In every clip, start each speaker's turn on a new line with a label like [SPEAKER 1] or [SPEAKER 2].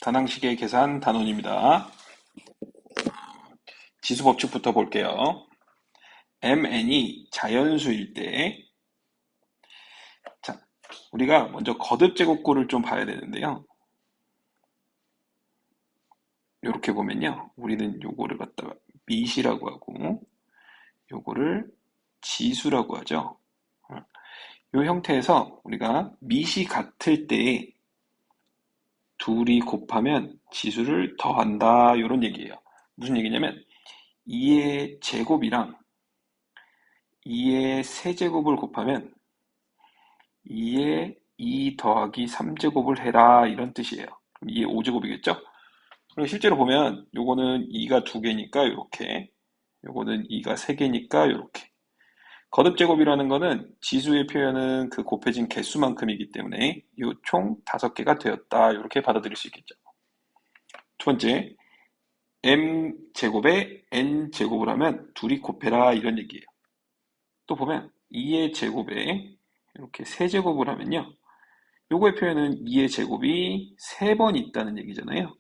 [SPEAKER 1] 다낭식의 계산 단원입니다. 지수 법칙부터 볼게요. mn이 자연수일 때, 자, 우리가 먼저 거듭 제곱꼴을 좀 봐야 되는데요. 이렇게 보면요. 우리는 요거를 갖다가 미시라고 하고, 요거를 지수라고 하죠. 이 형태에서 우리가 미시 같을 때 둘이 곱하면 지수를 더한다. 이런 얘기예요. 무슨 얘기냐면 2의 제곱이랑 2의 세제곱을 곱하면 2에 2 더하기 3제곱을 해라 이런 뜻이에요. 그럼 2의 5제곱이겠죠? 그리고 실제로 보면 요거는 2가 2개니까 이렇게, 요거는 2가 3개니까 이렇게. 거듭제곱이라는 거는 지수의 표현은 그 곱해진 개수만큼이기 때문에 이 총 5개가 되었다 이렇게 받아들일 수 있겠죠. 두 번째, m제곱에 n제곱을 하면 둘이 곱해라 이런 얘기예요. 또 보면 2의 제곱에 이렇게 세제곱을 하면요. 요거의 표현은 2의 제곱이 3번 있다는 얘기잖아요.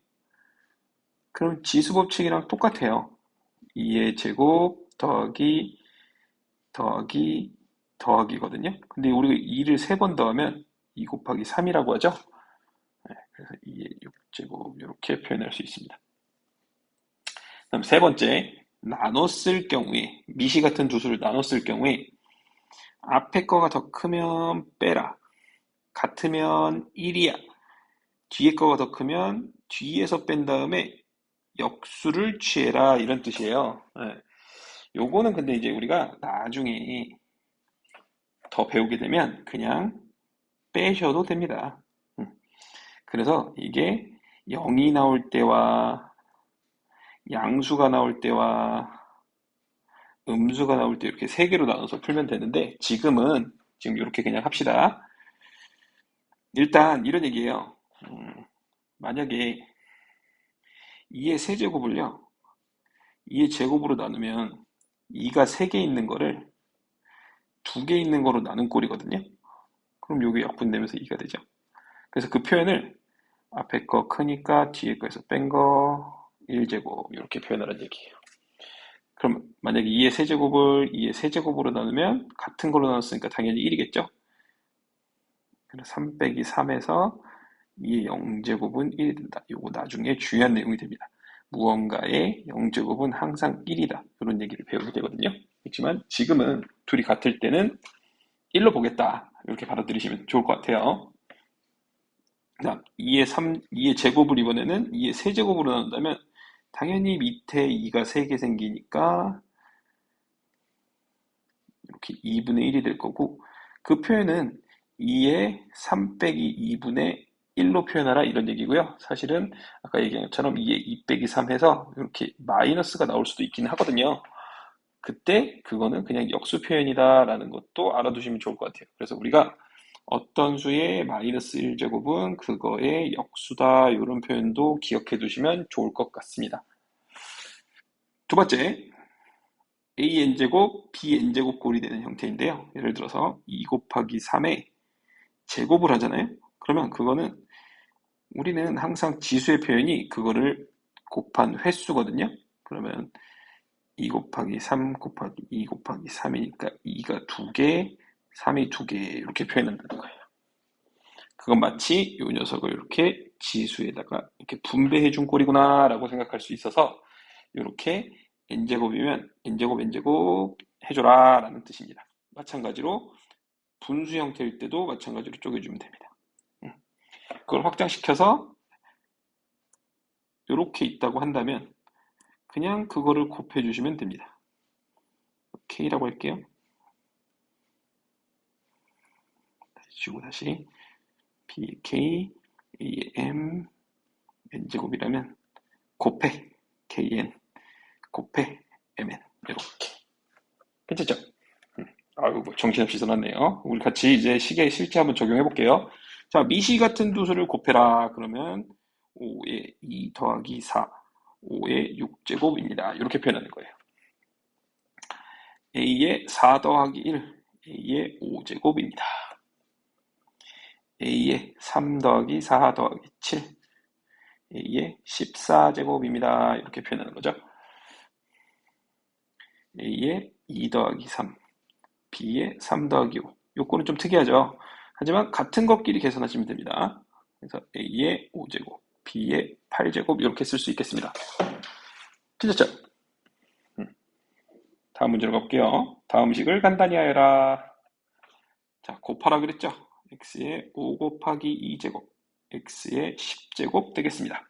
[SPEAKER 1] 그럼 지수 법칙이랑 똑같아요. 2의 제곱 더하기 더하기 더하기거든요. 근데 우리가 2를 3번 더하면 2 곱하기 3이라고 하죠. 네, 그래서 2의 6제곱 이렇게 표현할 수 있습니다. 그럼 세 번째, 나눠 쓸 경우에 미시 같은 두 수를 나눠 쓸 경우에 앞에 거가 더 크면 빼라. 같으면 1이야. 뒤에 거가 더 크면 뒤에서 뺀 다음에 역수를 취해라 이런 뜻이에요. 네. 요거는 근데 이제 우리가 나중에 더 배우게 되면 그냥 빼셔도 됩니다. 그래서 이게 0이 나올 때와 양수가 나올 때와 음수가 나올 때 이렇게 세 개로 나눠서 풀면 되는데 지금 이렇게 그냥 합시다. 일단 이런 얘기예요. 만약에 2의 세제곱을요 2의 제곱으로 나누면 2가 3개 있는 거를 2개 있는 거로 나눈 꼴이거든요. 그럼 요게 약분되면서 2가 되죠. 그래서 그 표현을 앞에 거 크니까 뒤에 거에서 뺀 거 1제곱 이렇게 표현하라는 얘기예요. 그럼 만약에 2의 세제곱을 2의 세제곱으로 나누면 같은 걸로 나눴으니까 당연히 1이겠죠? 그래서 3 빼기 3에서 2의 0제곱은 1이 된다. 요거 나중에 중요한 내용이 됩니다. 무언가의 0제곱은 항상 1이다. 이런 얘기를 배우게 되거든요. 그렇지만 지금은 둘이 같을 때는 1로 보겠다. 이렇게 받아들이시면 좋을 것 같아요. 그다음 2의 제곱을 이번에는 2의 세제곱으로 나눈다면 당연히 밑에 2가 3개 생기니까 이렇게 2분의 1이 될 거고 그 표현은 2의 3 빼기 2분의 1로 표현하라 이런 얘기고요. 사실은 아까 얘기한 것처럼 2의 2 빼기 3 해서 이렇게 마이너스가 나올 수도 있긴 하거든요. 그때 그거는 그냥 역수 표현이다라는 것도 알아두시면 좋을 것 같아요. 그래서 우리가 어떤 수의 마이너스 1제곱은 그거의 역수다 이런 표현도 기억해 두시면 좋을 것 같습니다. 두 번째, an제곱, bn제곱 꼴이 되는 형태인데요. 예를 들어서 2 곱하기 3에 제곱을 하잖아요. 그러면 그거는 우리는 항상 지수의 표현이 그거를 곱한 횟수거든요. 그러면 2 곱하기 3 곱하기 2 곱하기 3이니까 2가 2개, 3이 2개 이렇게 표현한다는 거예요. 그건 마치 이 녀석을 이렇게 지수에다가 이렇게 분배해 준 꼴이구나 라고 생각할 수 있어서 이렇게 n제곱이면 n제곱 n제곱 해줘라 라는 뜻입니다. 마찬가지로 분수 형태일 때도 마찬가지로 쪼개주면 됩니다. 그걸 확장시켜서 이렇게 있다고 한다면 그냥 그거를 곱해 주시면 됩니다. K라고 할게요. 다시 BK AM n제곱이라면 곱해 KN 곱해 MN 이렇게 괜찮죠? 아이고 뭐 정신없이 써놨네요. 우리 같이 이제 식에 실제 한번 적용해 볼게요. 자, 미시 같은 두 수를 곱해라 그러면 5의 2 더하기 4 5의 6제곱입니다. 이렇게 표현하는 거예요. A의 4 더하기 1 A의 5제곱입니다. A의 3 더하기 4 더하기 7 A의 14제곱입니다. 이렇게 표현하는 거죠. A의 2 더하기 3, B의 3 더하기 5. 요거는 좀 특이하죠. 하지만 같은 것끼리 계산하시면 됩니다. 그래서 A의 5제곱, B의 8제곱 이렇게 쓸 수 있겠습니다. 틀렸죠? 다음 문제로 가볼게요. 다음 식을 간단히 하여라. 자, 곱하라 그랬죠? x의 5 곱하기 2제곱, x의 10제곱 되겠습니다.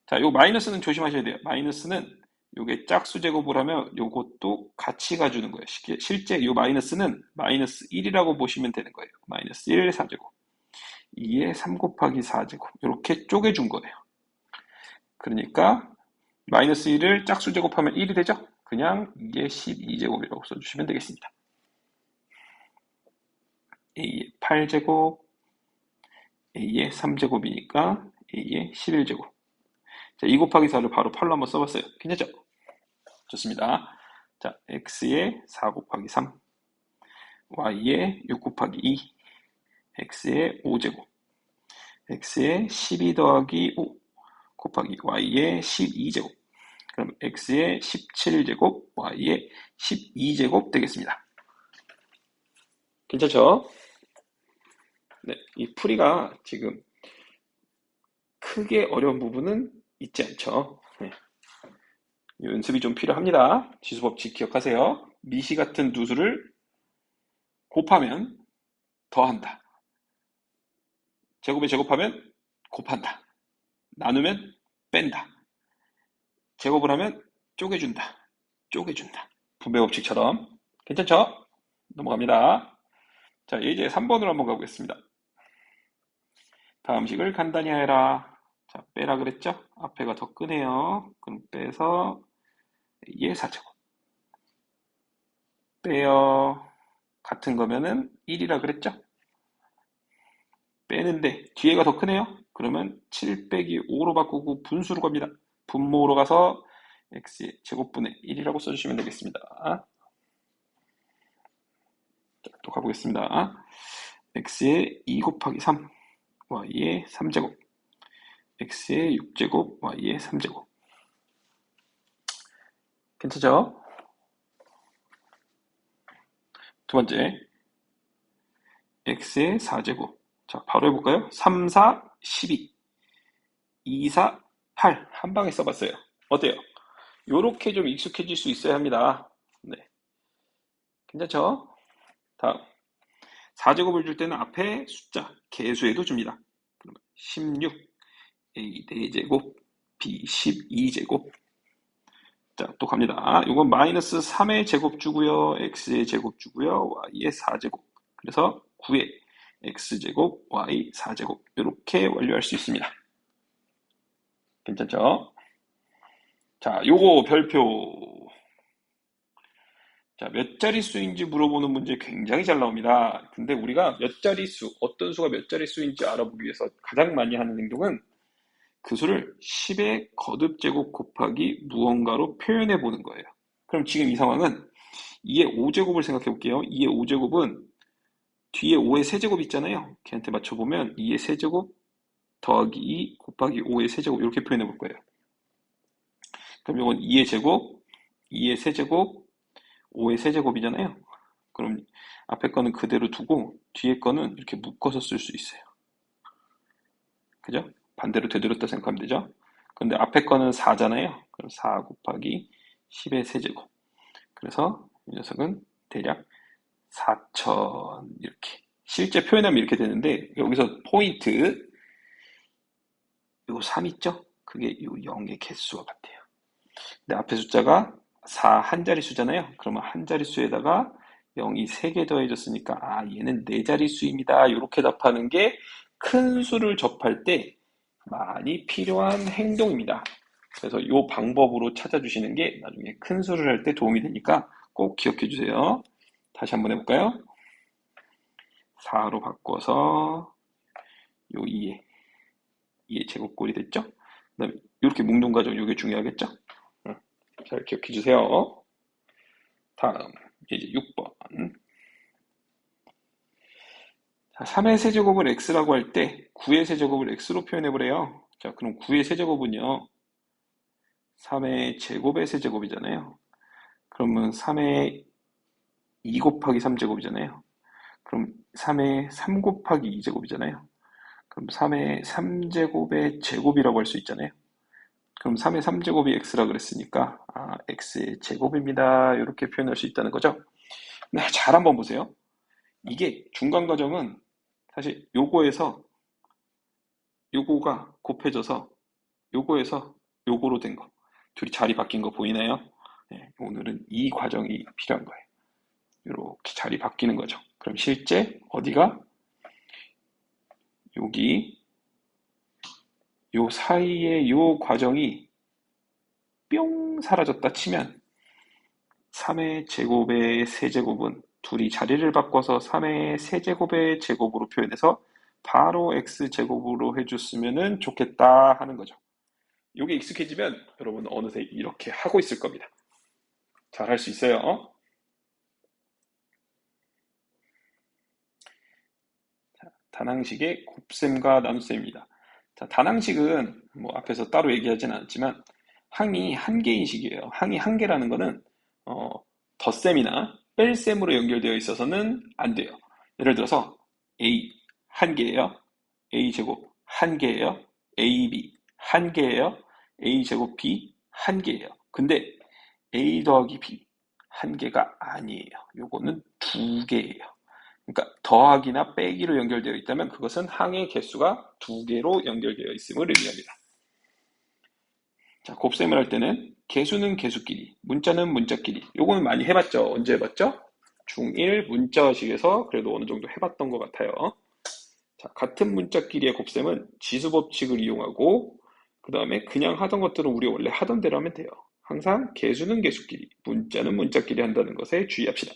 [SPEAKER 1] 자, 요 마이너스는 조심하셔야 돼요. 마이너스는 요게 짝수 제곱을 하면 요것도 같이 가주는 거예요. 실제 요 마이너스는 마이너스 1이라고 보시면 되는 거예요. 마이너스 1, 4제곱. 2에 3 곱하기 4제곱. 이렇게 쪼개준 거예요. 그러니까 마이너스 1을 짝수 제곱하면 1이 되죠? 그냥 이게 12제곱이라고 써주시면 되겠습니다. A의 8제곱, A의 3제곱이니까 A의 11제곱. 자, 2 곱하기 4를 바로 8로 한번 써봤어요. 괜찮죠? 좋습니다. 자, X의 4 곱하기 3, Y의 6 곱하기 2, X의 5제곱, X의 12 더하기 5 곱하기 Y의 12제곱. 그럼 X의 17제곱, Y의 12제곱 되겠습니다. 괜찮죠? 네, 이 풀이가 지금 크게 어려운 부분은 있지 않죠. 네. 연습이 좀 필요합니다. 지수법칙 기억하세요. 미시 같은 두 수를 곱하면 더한다. 제곱에 제곱하면 곱한다. 나누면 뺀다. 제곱을 하면 쪼개준다. 쪼개준다. 분배법칙처럼. 괜찮죠? 넘어갑니다. 자, 이제 3번으로 한번 가보겠습니다. 다음 식을 간단히 하여라. 자, 빼라 그랬죠? 앞에가 더 끄네요. 그럼 빼서 얘 4제곱. 빼요. 같은 거면은 1이라 그랬죠? 빼는데 뒤에가 더 크네요. 그러면 7 빼기 5로 바꾸고 분수로 갑니다. 분모로 가서 x의 제곱분의 1이라고 써주시면 되겠습니다. 자, 또 가보겠습니다. x의 2 곱하기 3, y의 3제곱, x의 6제곱, y의 3제곱. 괜찮죠? 두 번째, x의 4제곱. 자, 바로 해볼까요? 3, 4, 12, 2, 4, 8. 한 방에 써봤어요. 어때요? 요렇게 좀 익숙해질 수 있어야 합니다. 네. 괜찮죠? 다음. 4제곱을 줄 때는 앞에 숫자, 개수에도 줍니다. 그러면 16, A 4제곱, B 12제곱. 자, 또 갑니다. 이건 마이너스 3의 제곱 주고요. X의 제곱 주고요. Y의 4제곱. 그래서 9의 X제곱, Y 4제곱. 이렇게 완료할 수 있습니다. 괜찮죠? 자, 요거 별표. 자, 몇 자릿수인지 물어보는 문제 굉장히 잘 나옵니다. 근데 우리가 몇 자릿수, 어떤 수가 몇 자릿수인지 알아보기 위해서 가장 많이 하는 행동은 그 수를 10의 거듭제곱 곱하기 무언가로 표현해 보는 거예요. 그럼 지금 이 상황은 2의 5제곱을 생각해 볼게요. 2의 5제곱은 뒤에 5의 세제곱 있잖아요. 걔한테 맞춰보면 2의 세제곱 더하기 2 곱하기 5의 세제곱 이렇게 표현해 볼 거예요. 그럼 이건 2의 제곱, 2의 세제곱, 5의 세제곱이잖아요. 그럼 앞에 거는 그대로 두고 뒤에 거는 이렇게 묶어서 쓸 수 있어요. 그죠? 반대로 되돌렸다 생각하면 되죠? 근데 앞에 거는 4잖아요. 그럼 4 곱하기 10의 세제곱. 그래서 이 녀석은 대략 4천 이렇게. 실제 표현하면 이렇게 되는데 여기서 포인트 요 3 있죠? 그게 요 0의 개수와 같아요. 근데 앞에 숫자가 4 한 자릿수잖아요. 그러면 한 자릿수에다가 0이 3개 더해졌으니까 얘는 4자릿수입니다. 이렇게 답하는 게 큰 수를 접할 때 많이 필요한 행동입니다. 그래서 이 방법으로 찾아주시는 게 나중에 큰 수를 할 때 도움이 되니까 꼭 기억해 주세요. 다시 한번 해볼까요? 4로 바꿔서 요 2의 제곱꼴이 됐죠? 그 다음에 이렇게 묶는 과정, 이게 중요하겠죠? 잘 기억해 주세요. 다음, 이제 6번. 3의 세제곱을 x라고 할 때 9의 세제곱을 x로 표현해 보래요. 자, 그럼 9의 세제곱은요. 3의 제곱의 세제곱이잖아요. 그러면 3의 2 곱하기 3제곱이잖아요. 그럼 3의 3 곱하기 2제곱이잖아요. 그럼 3의 3제곱의 제곱이라고 할 수 있잖아요. 그럼 3의 3제곱이 x라 그랬으니까 x의 제곱입니다. 이렇게 표현할 수 있다는 거죠. 네, 잘 한번 보세요. 이게 중간 과정은 사실 요거에서 요거가 곱해져서 요거에서 요거로 된 거. 둘이 자리 바뀐 거 보이나요? 네, 오늘은 이 과정이 필요한 거예요. 이렇게 자리 바뀌는 거죠. 그럼 실제 어디가 여기 요 사이에 요 과정이 뿅 사라졌다 치면 3의 제곱의 세제곱은 둘이 자리를 바꿔서 3의 세제곱의 제곱으로 표현해서 바로 x제곱으로 해줬으면 좋겠다 하는 거죠. 이게 익숙해지면 여러분 어느새 이렇게 하고 있을 겁니다. 잘 할 수 있어요. 다낭식의 곱셈과 나눗셈입니다. 자, 다낭식은 뭐 앞에서 따로 얘기하진 않았지만 항이 한 개인 식이에요. 항이 한 개라는 거는 덧셈이나 뺄셈으로 연결되어 있어서는 안 돼요. 예를 들어서 a 한 개예요. a 제곱 한 개예요. ab 한 개예요. a 제곱 b 한 개예요. 근데 a 더하기 b 한 개가 아니에요. 요거는 두 개예요. 그러니까 더하기나 빼기로 연결되어 있다면 그것은 항의 개수가 두 개로 연결되어 있음을 의미합니다. 자, 곱셈을 할 때는 개수는 개수끼리, 문자는 문자끼리. 요거는 많이 해봤죠? 언제 해봤죠? 중1 문자식에서 그래도 어느 정도 해봤던 것 같아요. 자, 같은 문자끼리의 곱셈은 지수법칙을 이용하고 그 다음에 그냥 하던 것들은 우리 원래 하던 대로 하면 돼요. 항상 개수는 개수끼리, 문자는 문자끼리 한다는 것에 주의합시다.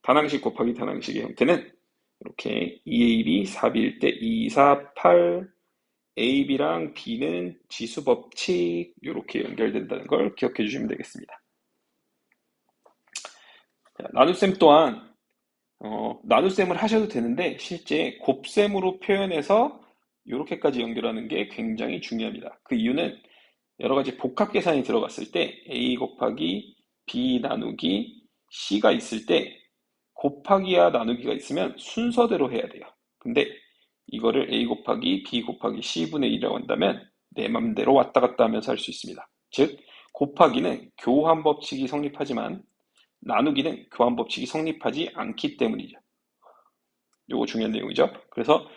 [SPEAKER 1] 다낭식 곱하기 다낭식의 형태는 이렇게 2ab 4b일 때 2, 4, 8 AB랑 B는 지수법칙 이렇게 연결된다는 걸 기억해 주시면 되겠습니다. 자, 나눗셈 또한 나눗셈을 하셔도 되는데 실제 곱셈으로 표현해서 이렇게까지 연결하는 게 굉장히 중요합니다. 그 이유는 여러 가지 복합 계산이 들어갔을 때 A 곱하기 B 나누기 C가 있을 때 곱하기와 나누기가 있으면 순서대로 해야 돼요. 근데 이거를 A 곱하기 B 곱하기 C분의 1이라고 한다면 내 맘대로 왔다 갔다 하면서 할 수 있습니다. 즉 곱하기는 교환 법칙이 성립하지만 나누기는 교환 법칙이 성립하지 않기 때문이죠. 요거 중요한 내용이죠. 그래서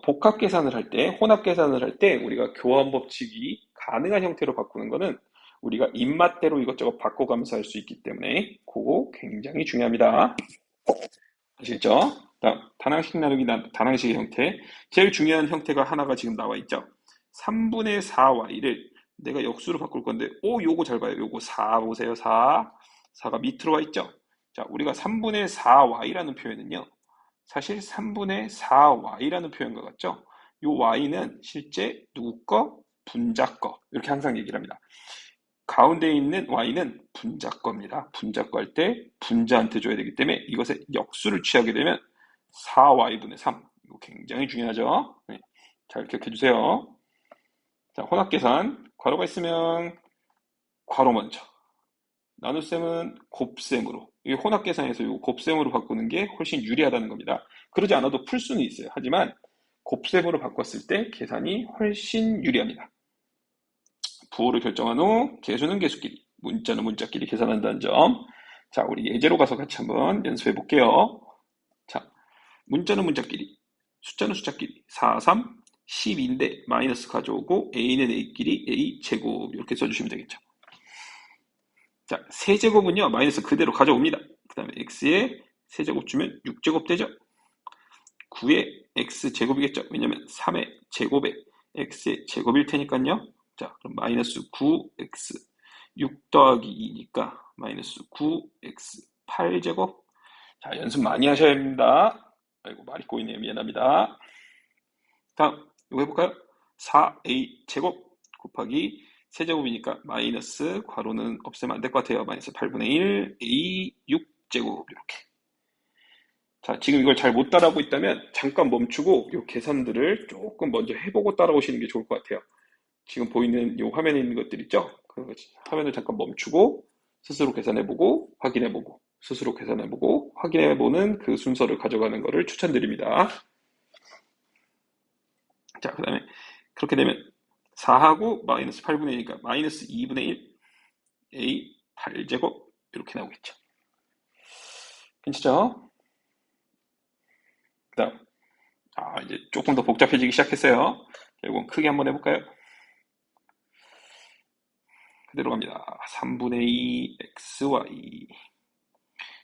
[SPEAKER 1] 복합 계산을 할 때, 혼합 계산을 할 때 우리가 교환 법칙이 가능한 형태로 바꾸는 거는 우리가 입맛대로 이것저것 바꿔가면서 할 수 있기 때문에 그거 굉장히 중요합니다. 아시겠죠? 다음, 다낭식 나누기 다낭식의 형태. 제일 중요한 형태가 하나가 지금 나와 있죠. 3분의 4y를 내가 역수로 바꿀 건데, 요거 잘 봐요. 요거 4 보세요. 4. 4가 밑으로 와 있죠. 자, 우리가 3분의 4y라는 표현은요. 사실 3분의 4y라는 표현과 같죠? 요 y는 실제 누구 거? 분자 거. 이렇게 항상 얘기를 합니다. 가운데 있는 y는 분자 겁니다. 분자 거 할 때 분자한테 줘야 되기 때문에 이것의 역수를 취하게 되면 4y분의 3. 이거 굉장히 중요하죠? 네, 잘 기억해 주세요. 자, 혼합계산. 괄호가 있으면 괄호 먼저. 나눗셈은 곱셈으로. 이 혼합계산에서 이 곱셈으로 바꾸는 게 훨씬 유리하다는 겁니다. 그러지 않아도 풀 수는 있어요. 하지만 곱셈으로 바꿨을 때 계산이 훨씬 유리합니다. 부호를 결정한 후 개수는 개수끼리, 문자는 문자끼리 계산한다는 점. 자, 우리 예제로 가서 같이 한번 연습해 볼게요. 자, 문자는 문자끼리, 숫자는 숫자끼리, 4, 3, 12인데 마이너스 가져오고 a는 a끼리 a 제곱 이렇게 써주시면 되겠죠. 자, 세제곱은요 마이너스 그대로 가져옵니다. 그 다음에 x에 세제곱 주면 6제곱 되죠. 9의 x제곱이겠죠. 왜냐면 3의 제곱에 x의 제곱일 테니까요. 자, 그럼 마이너스 9x 6 더하기 2니까 마이너스 9x 8제곱. 자, 연습 많이 하셔야 합니다. 아이고, 말이 꼬이네요. 미안합니다. 다음, 이거 해볼까요? 4a 제곱 곱하기 세제곱이니까 마이너스 괄호는 없애면 안 될 것 같아요. 마이너스 8분의 1 a 6제곱 이렇게. 자, 지금 이걸 잘 못 따라하고 있다면 잠깐 멈추고 이 계산들을 조금 먼저 해보고 따라오시는 게 좋을 것 같아요. 지금 보이는 이 화면에 있는 것들 있죠? 그 화면을 잠깐 멈추고 스스로 계산해보고 확인해보고 스스로 계산해보고 확인해보는 그 순서를 가져가는 것을 추천드립니다. 자, 그 다음에 그렇게 되면 4하고 마이너스 8분의 1이니까 마이너스 2분의 1 a 8제곱 이렇게 나오겠죠. 괜찮죠? 그 다음 이제 조금 더 복잡해지기 시작했어요. 이건 크게 한번 해볼까요? 그대로 갑니다. 3분의 2 xy.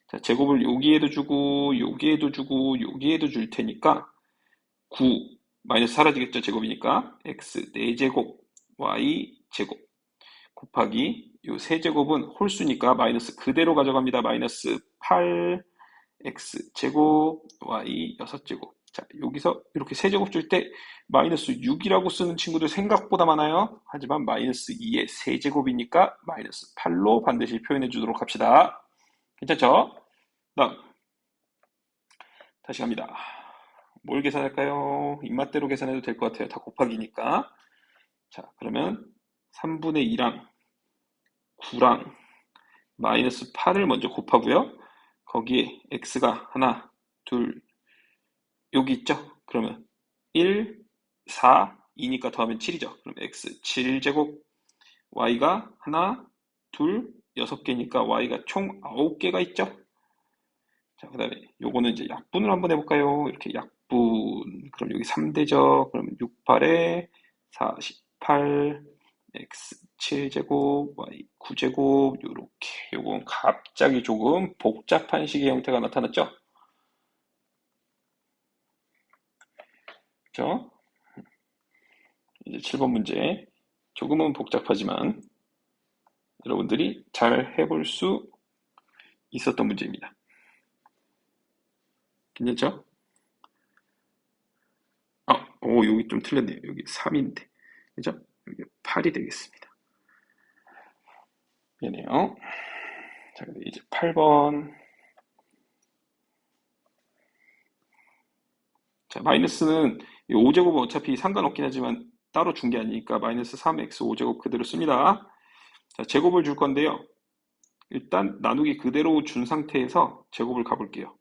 [SPEAKER 1] 자, 제곱을 여기에도 주고 여기에도 주고 여기에도 줄 테니까 9 마이너스 사라지겠죠. 제곱이니까 x 4제곱 y 제곱 곱하기 요 세제곱은 홀수니까 마이너스 그대로 가져갑니다. 마이너스 8 x 제곱 y 6제곱. 자, 여기서 이렇게 세제곱 줄 때 마이너스 6이라고 쓰는 친구들 생각보다 많아요. 하지만 마이너스 2의 세제곱이니까 마이너스 8로 반드시 표현해 주도록 합시다. 괜찮죠? 다음 다시 갑니다. 뭘 계산할까요? 입맛대로 계산해도 될 것 같아요. 다 곱하기니까. 자, 그러면 3분의 2랑 9랑 마이너스 8을 먼저 곱하고요. 거기에 x가 하나, 둘, 여기 있죠? 그러면 1, 4, 2니까 더하면 7이죠. 그럼 x 7제곱, y가 하나, 둘, 6개니까 y가 총 9개가 있죠? 자, 그 다음에 요거는 이제 약분을 한번 해볼까요? 이렇게 약분. 그럼 여기 3대죠? 그럼 6, 8에 48, x 7제곱, y 9제곱, 요렇게. 요건 갑자기 조금 복잡한 식의 형태가 나타났죠? 그죠? 이제 7번 문제. 조금은 복잡하지만 여러분들이 잘 해볼 수 있었던 문제입니다. 괜찮죠? 여기 좀 틀렸네요. 여기 3인데. 그죠? 여기 8이 되겠습니다. 미안해요. 자, 근데 이제 8번. 자, 마이너스는 5제곱은 어차피 상관없긴 하지만 따로 준 게 아니니까 마이너스 3x 5제곱 그대로 씁니다. 자, 제곱을 줄 건데요. 일단 나누기 그대로 준 상태에서 제곱을 가볼게요.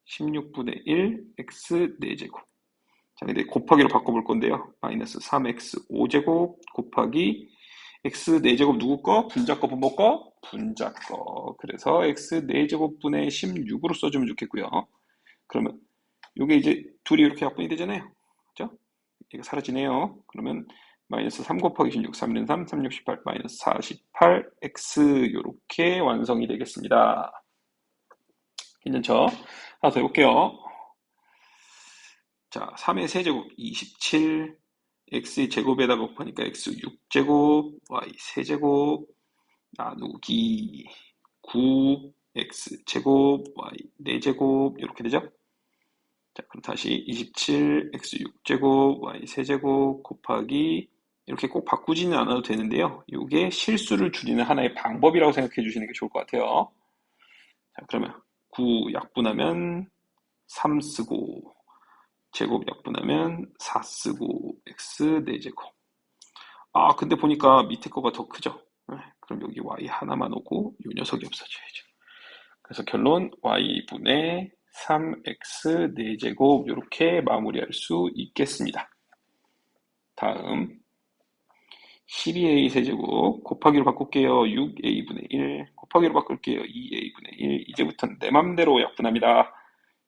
[SPEAKER 1] 16분의 1 x 4제곱. 자, 근데 곱하기로 바꿔볼 건데요. 마이너스 3x 5제곱 곱하기 x 4제곱 누구 거? 분자 거, 부모 거? 분자 거. 그래서 x 4제곱분의 16으로 써주면 좋겠고요. 그러면 이게 이제 둘이 이렇게 약분이 되잖아요. 그죠? 이거 사라지네요. 그러면 마이너스 3 곱하기 16, 3는 3, 3, 6, 18, 마이너스 48x 이렇게 완성이 되겠습니다. 괜찮죠? 하나 더 해볼게요. 자, 3의 세제곱 27, x의 제곱에다가 곱하니까 x 6제곱, y 세제곱, 나누기 9, x 제곱, y 4제곱 이렇게 되죠? 자, 그럼 다시 27, x 6제곱, y 세제곱 곱하기 이렇게 꼭 바꾸지는 않아도 되는데요. 이게 실수를 줄이는 하나의 방법이라고 생각해 주시는 게 좋을 것 같아요. 자, 그러면 9 약분하면 3 쓰고 제곱 약분하면 4 쓰고 x 4제곱. 근데 보니까 밑에 거가 더 크죠? 네, 그럼 여기 y 하나만 오고 이 녀석이 없어져야죠. 그래서 결론 y분의 3x 4제곱 이렇게 마무리할 수 있겠습니다. 다음 12a 세제곱 곱하기로 바꿀게요. 6a분의 1 곱하기로 바꿀게요. 2a분의 1 이제부터는 내 맘대로 약분합니다.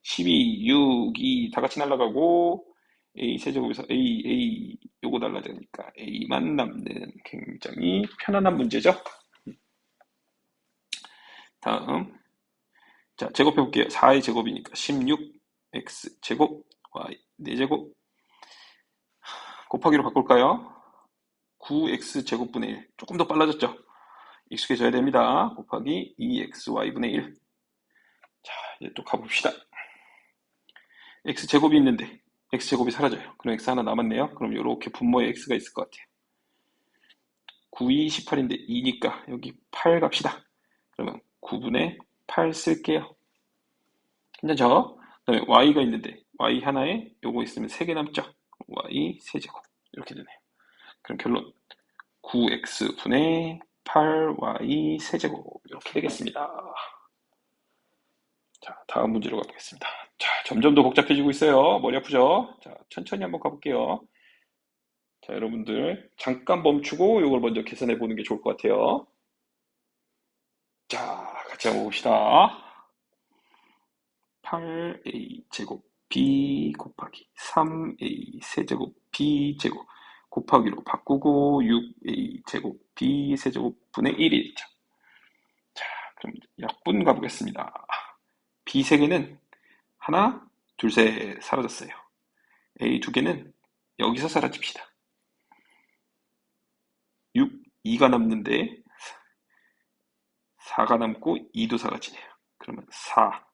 [SPEAKER 1] 12, 6, 2 다 같이 날아가고 a 세제곱에서 a 요거 날라가니까 a만 남는 굉장히 편안한 문제죠. 다음 자, 제곱해 볼게요. 4의 제곱이니까 16x 제곱 y 4제곱 곱하기로 바꿀까요? 9x 제곱분의 1 조금 더 빨라졌죠? 익숙해져야 됩니다. 곱하기 2xy분의 1 자, 이제 또 가봅시다. x 제곱이 있는데 x 제곱이 사라져요. 그럼 x 하나 남았네요. 그럼 이렇게 분모에 x가 있을 것 같아요. 9, 2, 18인데 2니까 여기 8 갑시다. 그러면 9분의 8 쓸게요. 괜찮죠? 그다음에 y가 있는데 y 하나에 요거 있으면 3개 남죠. y 세제곱 이렇게 되네요. 그럼 결론 9x 분의 8y 세제곱 이렇게 되겠습니다. 자, 다음 문제로 가보겠습니다. 자, 점점 더 복잡해지고 있어요. 머리 아프죠? 자, 천천히 한번 가볼게요. 자, 여러분들 잠깐 멈추고 이걸 먼저 계산해 보는 게 좋을 것 같아요. 자, 같이 한번 봅시다. 8a 제곱 b 곱하기 3a 세제곱 b 제곱 곱하기로 바꾸고 6a 제곱 b 세제곱 분의 1이 있죠. 자, 그럼 약분 가보겠습니다. b 3개는 하나, 둘, 셋 사라졌어요. a 2개는 여기서 사라집시다. 6, 2가 남는데 4가 남고 2도 사라지네요. 그러면 4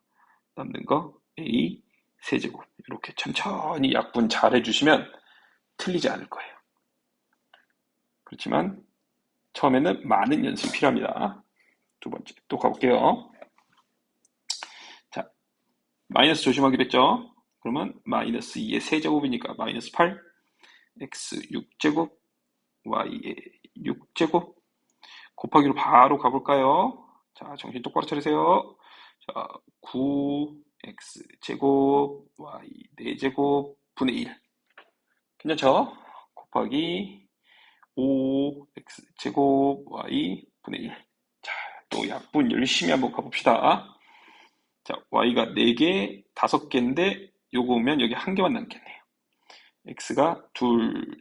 [SPEAKER 1] 남는 거 a 세제곱 이렇게 천천히 약분 잘 해주시면 틀리지 않을 거예요. 그렇지만 처음에는 많은 연습이 필요합니다. 두 번째 또 가볼게요. 자, 마이너스 조심하기로 했죠. 그러면 마이너스 2의 세제곱이니까 마이너스 8 x 6제곱 y의 6제곱 곱하기로 바로 가볼까요? 자, 정신 똑바로 차리세요. 자, 9x 제곱 y 4제곱 분의 1 괜찮죠? 곱하기 5x 제곱 y 분의 1 자, 또 약분 열심히 한번 가봅시다. 자, y가 4개, 5개인데 요거 오면 여기 1개만 남겠네요. x가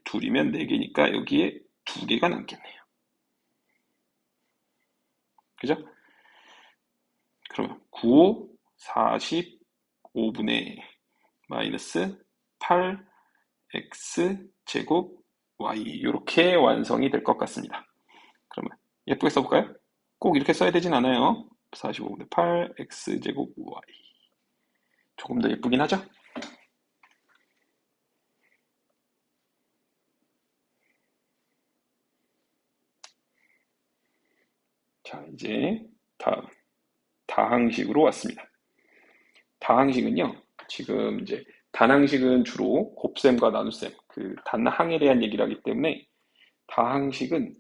[SPEAKER 1] 둘이면 4개니까 여기에 2개가 남겠네요. 그죠? 그러면 9, 45분의 마이너스 8x 제곱 y 이렇게 완성이 될 것 같습니다. 그러면 예쁘게 써볼까요? 꼭 이렇게 써야 되진 않아요. 45분의 8x 제곱 y 조금 더 예쁘긴 하죠? 자, 이제 다음 다항식으로 왔습니다. 다항식은요, 지금 이제 단항식은 주로 곱셈과 나눗셈, 그 단항에 대한 얘기를 하기 때문에 다항식은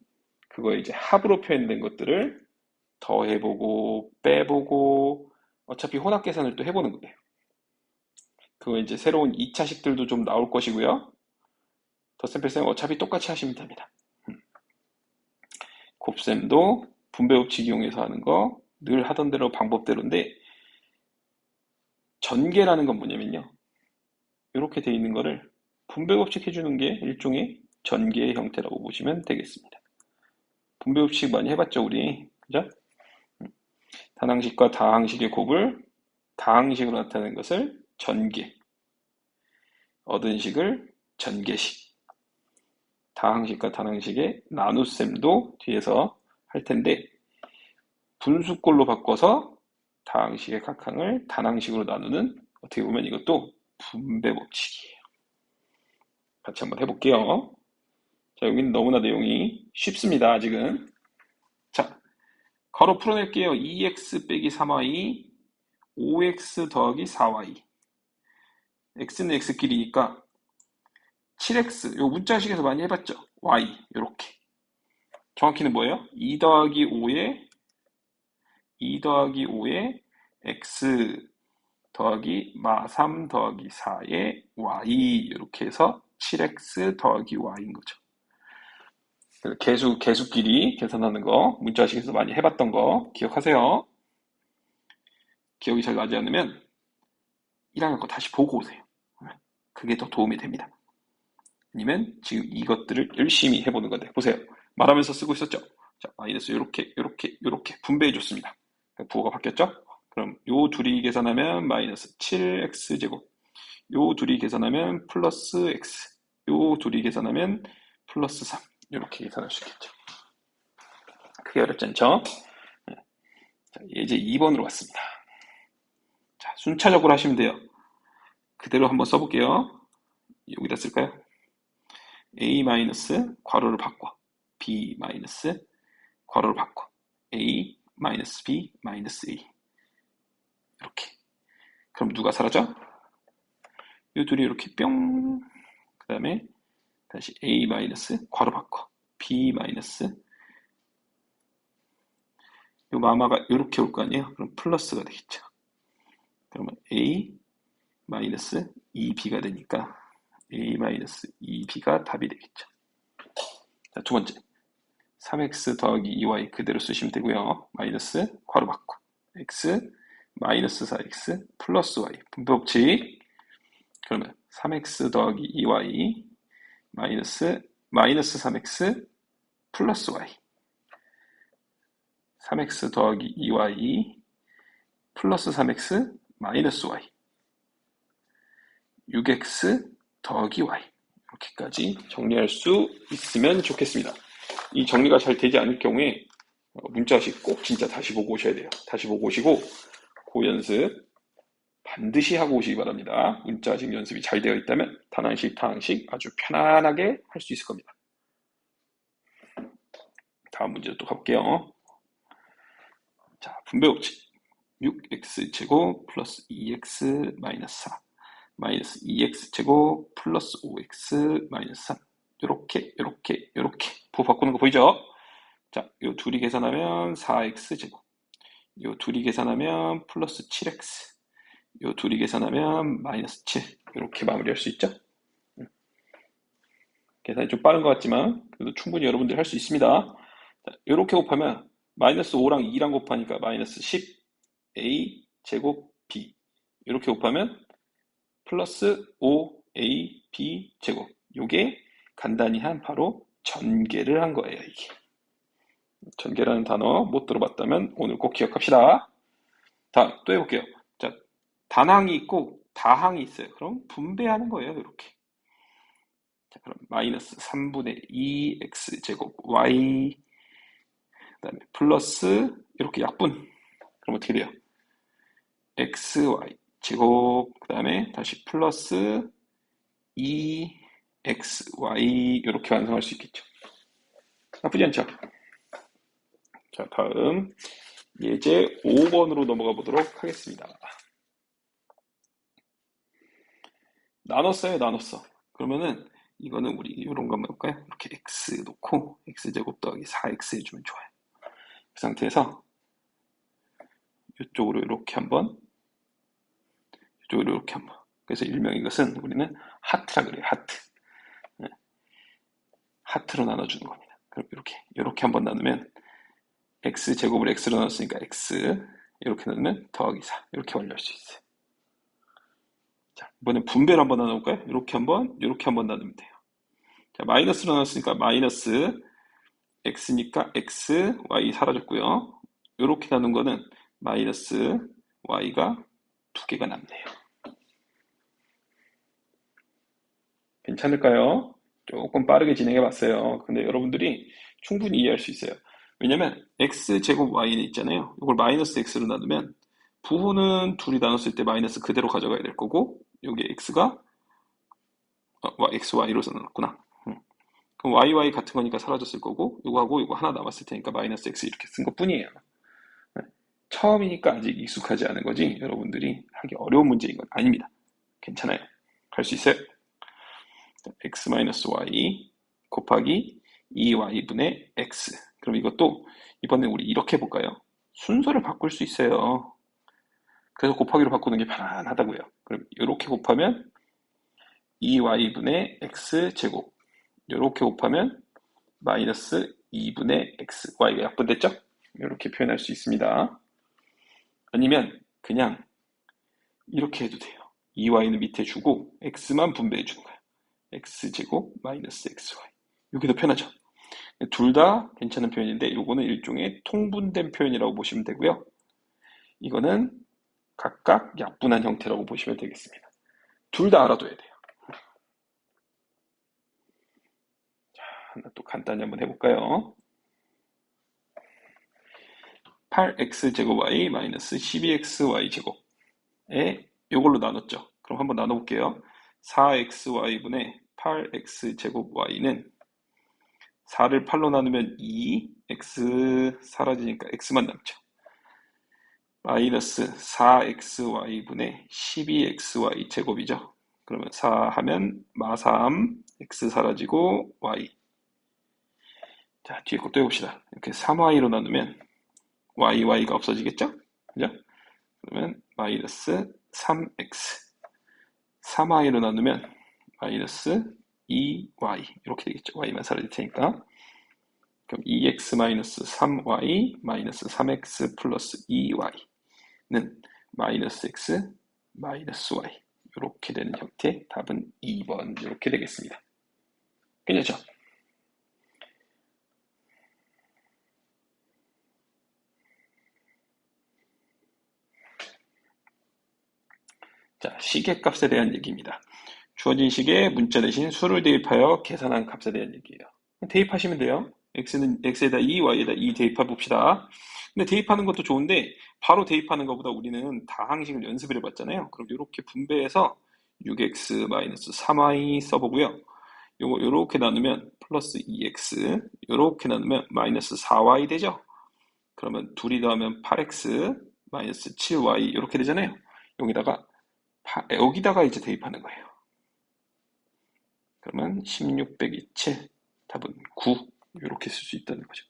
[SPEAKER 1] 그거에 이제 합으로 표현된 것들을 더해보고 빼보고 어차피 혼합 계산을 또 해보는 거예요. 그거 이제 새로운 2차식들도 좀 나올 것이고요. 덧셈 뺄셈 어차피 똑같이 하시면 됩니다. 곱셈도 분배 법칙 이용해서 하는 거 늘 하던 대로 방법대로인데 전개라는 건 뭐냐면요. 이렇게 돼 있는 거를 분배 법칙 해주는 게 일종의 전개의 형태라고 보시면 되겠습니다. 분배 법칙 많이 해봤죠, 우리? 그죠? 단항식과 다항식의 곱을 다항식으로 나타내는 것을 전개, 얻은 식을 전개식, 다항식과 단항식의 나눗셈도 뒤에서 할 텐데 분수꼴로 바꿔서 다항식의 각 항을 단항식으로 나누는 어떻게 보면 이것도 분배 법칙이에요. 같이 한번 해볼게요. 자, 여기는 너무나 내용이 쉽습니다, 아직은. 자, 가로 풀어낼게요. 2x 빼기 3y, 5x 더하기 4y. x는 x끼리니까 7x, 요 문자식에서 많이 해봤죠? y, 요렇게. 정확히는 뭐예요? 2 더하기 5에 x 더하기 마3 더하기 4에 y 이렇게 해서 7x 더하기 y인 거죠. 개수끼리 계산하는 거 문자식에서 많이 해봤던 거 기억하세요. 기억이 잘 나지 않으면 1학년 거 다시 보고 오세요. 그게 더 도움이 됩니다. 아니면 지금 이것들을 열심히 해보는 건데 보세요. 말하면서 쓰고 있었죠. 자, 마이너스 요렇게 분배해 줬습니다. 부호가 바뀌었죠? 그럼 요 둘이 계산하면 마이너스 7x제곱, 요 둘이 계산하면 플러스 x, 요 둘이 계산하면 플러스 3 이렇게 계산할 수 있겠죠. 크게 어렵지 않죠? 자, 이제 2번으로 왔습니다. 자, 순차적으로 하시면 돼요. 그대로 한번 써볼게요. 여기다 쓸까요? a 마이너스 괄호를 바꿔 b 마이너스 괄호를 바꿔 a 마이너스 b 마이너스 a 이렇게. 그럼 누가 사라져? 이 둘이 이렇게 뿅. 그 다음에 다시 a 마이너스 괄호 바꿔. b 마이너스 요 마마가 이렇게 올 거 아니에요? 그럼 플러스가 되겠죠. 그러면 a 마이너스 2b가 되니까 a 마이너스 2b가 답이 되겠죠. 자, 두 번째. 3x 더하기 2y 그대로 쓰시면 되고요. 마이너스 괄호 바꿔. x 마이너스 4x 플러스 y 분배 법칙. 그러면 3x 더하기 2y 마이너스 3x 플러스 y 3x 더하기 2y 플러스 3x 마이너스 y 6x 더하기 y 이렇게까지 정리할 수 있으면 좋겠습니다. 이 정리가 잘 되지 않을 경우에 문자식 꼭 진짜 다시 보고 오셔야 돼요. 다시 보고 오시고 그 연습 반드시 하고 오시기 바랍니다. 문자식 연습이 잘 되어 있다면 단항식, 타항식 아주 편안하게 할 수 있을 겁니다. 다음 문제 또 가볼게요. 자, 분배 법칙. 6x제곱 플러스 2x 마이너스 4 마이너스 2x제곱 플러스 5x 마이너스 3 요렇게 부호 바꾸는 거 보이죠? 자, 요 둘이 계산하면 4x제곱 요 둘이 계산하면 플러스 7x 요 둘이 계산하면 마이너스 7 이렇게 마무리할 수 있죠? 계산이 좀 빠른 것 같지만 그래도 충분히 여러분들 할 수 있습니다. 자, 이렇게 곱하면 마이너스 5랑 2랑 곱하니까 마이너스 10 a 제곱 b 이렇게 곱하면 플러스 5a b 제곱 요게 간단히 한 바로 전개를 한 거예요. 이게 전개라는 단어 못 들어봤다면 오늘 꼭 기억합시다. 다 또 해볼게요. 자, 단항이 있고 다항이 있어요. 그럼 분배하는 거예요. 이렇게. 자, 그럼 마이너스 3분의 2 x제곱 y 그 다음에 플러스 이렇게 약분 그럼 어떻게 돼요? xy 제곱 그 다음에 다시 플러스 2xy 이렇게 완성할 수 있겠죠. 나쁘지 않죠? 자, 다음 예제 5번으로 넘어가 보도록 하겠습니다. 나눴어요, 나눴어. 그러면은 이거는 우리 이런 거 한번 해볼까요? 이렇게 x 놓고 x제곱 더하기 4x 해주면 좋아요. 그 상태에서 이쪽으로 이렇게 한번 이쪽으로 이렇게 한번 그래서 일명 이것은 우리는 하트라 그래요. 하트. 네. 하트로 나눠주는 겁니다. 그럼 이렇게 한번 나누면 x제곱을 x로 나눴으니까 x 이렇게 나누면 더하기 4 이렇게 완료할 수 있어요. 자, 이번엔 분배를 한번 나눠볼까요? 이렇게 한번 나누면 돼요. 자, 마이너스로 나눴으니까 마이너스 x니까 x, y 사라졌고요. 이렇게 나눈 거는 마이너스 y가 두 개가 남네요. 괜찮을까요? 조금 빠르게 진행해 봤어요. 근데 여러분들이 충분히 이해할 수 있어요. 왜냐면 x제곱 y는 있잖아요. 이걸 마이너스 x로 나누면 부호는 둘이 나눴을 때 마이너스 그대로 가져가야 될 거고 여기 x가 x, y로 나눴구나. 그럼 yy 같은 거니까 사라졌을 거고 이거하고 이거 하나 남았을 테니까 마이너스 x 이렇게 쓴 것뿐이에요. 처음이니까 아직 익숙하지 않은 거지 여러분들이 하기 어려운 문제인 건 아닙니다. 괜찮아요. 할 수 있어요. x-y 곱하기 2y분의 x 그럼 이것도 이번에 우리 이렇게 해볼까요? 순서를 바꿀 수 있어요. 그래서 곱하기로 바꾸는 게 편안하다고요. 그럼 이렇게 곱하면 2y분의 x제곱 이렇게 곱하면 마이너스 2분의 x y가 약분됐죠? 이렇게 표현할 수 있습니다. 아니면 그냥 이렇게 해도 돼요. 2y는 밑에 주고 x만 분배해 주는 거예요. x제곱 마이너스 xy 이게 더 편하죠. 둘 다 괜찮은 표현인데 이거는 일종의 통분된 표현이라고 보시면 되고요. 이거는 각각 약분한 형태라고 보시면 되겠습니다. 둘 다 알아둬야 돼요. 자, 하나 또 간단히 한번 해볼까요? 8x제곱 y 마이너스 12xy 제곱에 이걸로 나눴죠. 그럼 한번 나눠볼게요. 4xy분의 8x제곱 y는 4를 8로 나누면 2, x 사라지니까 x만 남죠. 마이너스 4xy분의 12xy 제곱이죠. 그러면 4 하면 마3 x 사라지고 y. 자, 뒤에 거 또 해봅시다. 이렇게 3y로 나누면 y가 없어지겠죠? 그죠? 그러면 마이너스 3x 3y로 나누면 마이너스 2y 이렇게 되겠죠. y만 사라질 테니까. 그럼 2x 마이너스 3y 마이너스 3x 플러스 2y는 마이너스 x 마이너스 y 이렇게 되는 형태. 답은 2번 이렇게 되겠습니다. 괜찮죠? 자, 시계값에 대한 얘기입니다. 주어진 시계에 문자 대신 수를 대입하여 계산한 값에 대한 얘기예요. 대입하시면 돼요. x에다 2, y에다 2 대입해 봅시다. 근데 대입하는 것도 좋은데 바로 대입하는 것보다 우리는 다항식을 연습을 해봤잖아요. 그럼 이렇게 분배해서 6x-3y 써보고요. 요거 요렇게 나누면 플러스 2x, 요렇게 나누면 마이너스 4y 되죠. 그러면 둘이 더하면 8x 마이너스 7y 이렇게 되잖아요. 여기다가 이제 대입하는 거예요. 그러면 16 빼기 7 답은 9 이렇게 쓸 수 있다는 거죠.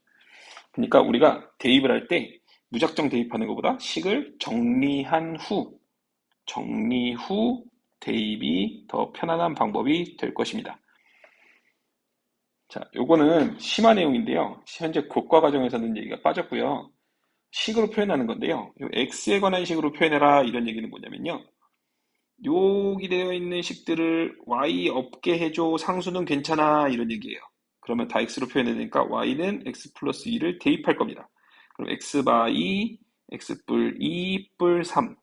[SPEAKER 1] 그러니까 우리가 대입을 할 때 무작정 대입하는 것보다 식을 정리 후 대입이 더 편안한 방법이 될 것입니다. 자, 요거는 심화 내용인데요. 현재 교과 과정에서는 얘기가 빠졌고요. 식으로 표현하는 건데요. 요 x에 관한 식으로 표현해라 이런 얘기는 뭐냐면요. 여기 되어 있는 식들을 y 없게 해줘 상수는 괜찮아 이런 얘기예요. 그러면 다 x로 표현해야 되니까 y는 x 플러스 2를 대입할 겁니다. 그럼 x 바 2, x 뿔 2, 뿔 3,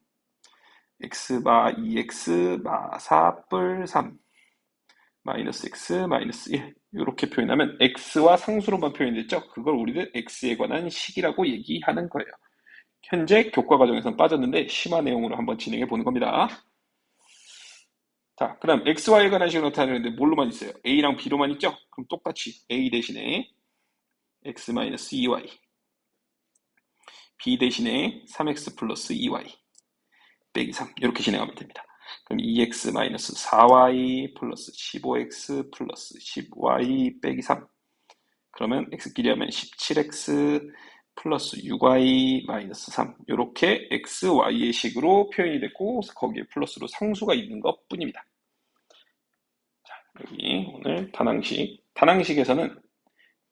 [SPEAKER 1] x 바 2x 마 4, 뿔 3, 마이너스 x 마이너스 1 이렇게 표현하면 x와 상수로만 표현됐죠. 그걸 우리는 x에 관한 식이라고 얘기하는 거예요. 현재 교과 과정에서는 빠졌는데 심화 내용으로 한번 진행해 보는 겁니다. 자, 그다음 xy에 관한 식으로 나타내는데 뭘로만 있어요? a랑 b로만 있죠? 그럼 똑같이 a 대신에 x-2y b 대신에 3x 플러스 2y 빼기 3 이렇게 진행하면 됩니다. 그럼 2x-4y 플러스 15x 플러스 10y 빼기 3 그러면 x끼리 하면 17x 플러스 6y 마이너스 3 이렇게 x, y의 식으로 표현이 됐고 거기에 플러스로 상수가 있는 것 뿐입니다. 자, 여기 오늘 단항식에서는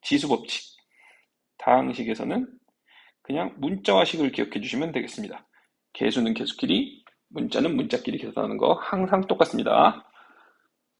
[SPEAKER 1] 지수법칙, 다항식에서는 그냥 문자화식을 기억해 주시면 되겠습니다. 개수는 개수끼리, 문자는 문자끼리 계산하는 거 항상 똑같습니다.